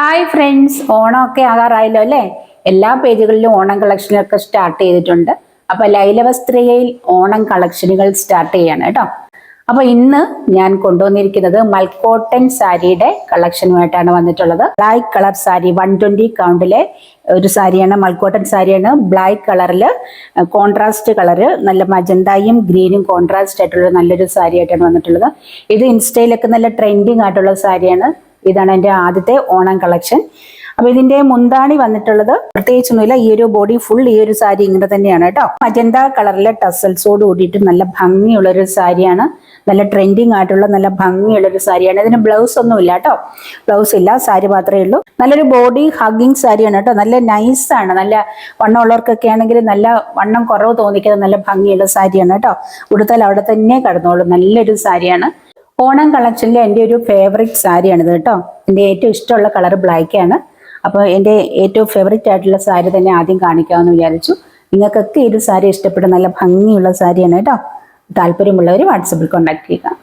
Hi friends, ഓണമൊക്കെ ആകാറായല്ലോ അല്ലേ? എല്ലാ പേജുകളിലും ഓണം കളക്ഷനൊക്കെ സ്റ്റാർട്ട് ചെയ്തിട്ടുണ്ട്. അപ്പൊ ലൈലവസ്ത്രികയിൽ ഓണം കളക്ഷനുകൾ സ്റ്റാർട്ട് ചെയ്യാണ് കേട്ടോ. അപ്പൊ ഇന്ന് ഞാൻ കൊണ്ടുവന്നിരിക്കുന്നത് മൽക്കോട്ടൻ സാരിയുടെ കളക്ഷനുമായിട്ടാണ് വന്നിട്ടുള്ളത്. ബ്ലാക്ക് കളർ സാരി 120 കൗണ്ടിലെ ഒരു സാരിയാണ്, മൽക്കോട്ടൻ സാരിയാണ്. ബ്ലാക്ക് കളറിൽ കോൺട്രാസ്റ്റ് കളറ്, നല്ല മജന്തയും ഗ്രീനും കോൺട്രാസ്റ്റ് ആയിട്ടുള്ള നല്ലൊരു സാരി ആയിട്ടാണ് വന്നിട്ടുള്ളത്. ഇത് ഇൻസ്റ്റയിലൊക്കെ നല്ല ട്രെൻഡിങ് ആയിട്ടുള്ള സാരിയാണ്. ഇതാണ് എൻ്റെ ആദ്യത്തെ ഓണം കളക്ഷൻ. അപ്പൊ ഇതിന്റെ മുന്താണി വന്നിട്ടുള്ളത് പ്രത്യേകിച്ചൊന്നുമില്ല, ഈ ഒരു ബോഡി ഫുൾ ഈ ഒരു സാരി ഇങ്ങനെ തന്നെയാണ് കേട്ടോ. മജന്ത കളറിലെ ടസൽസോട് കൂടിയിട്ട് നല്ല ഭംഗിയുള്ള ഒരു സാരിയാണ്, നല്ല ട്രെൻഡിങ് ആയിട്ടുള്ള നല്ല ഭംഗിയുള്ള ഒരു സാരിയാണ്. ഇതിന് ബ്ലൗസ് ഒന്നും ഇല്ല കേട്ടോ, ബ്ലൗസ് ഇല്ല, സാരി മാത്രമേ ഉള്ളൂ. നല്ലൊരു ബോഡി ഹഗ്ഗിങ് സാരിയാണ് കേട്ടോ, നല്ല നൈസാണ്. നല്ല വണ്ണമുള്ളവർക്കൊക്കെ ആണെങ്കിൽ നല്ല വണ്ണം കുറവ് തോന്നിക്കുന്ന നല്ല ഭംഗിയുള്ള സാരിയാണ് കേട്ടോ. ഉടുത്താൽ അവിടെ തന്നെ കിടന്നോളൂ, നല്ലൊരു സാരിയാണ്. ഓണം കളക്ഷനിൽ എൻ്റെ ഒരു ഫേവറേറ്റ് സാരിയാണിത് കേട്ടോ. എൻ്റെ ഏറ്റവും ഇഷ്ടമുള്ള കളർ ബ്ലാക്ക് ആണ്. അപ്പോൾ എൻ്റെ ഏറ്റവും ഫേവറേറ്റ് ആയിട്ടുള്ള സാരി തന്നെ ആദ്യം കാണിക്കാമെന്ന് വിചാരിച്ചു. നിങ്ങൾക്കൊക്കെ ഈ ഒരു സാരി ഇഷ്ടപ്പെടുന്ന നല്ല ഭംഗിയുള്ള സാരിയാണ് കേട്ടോ. താല്പര്യമുള്ളവർ വാട്സപ്പിൽ കോൺടാക്ട് ചെയ്യുക.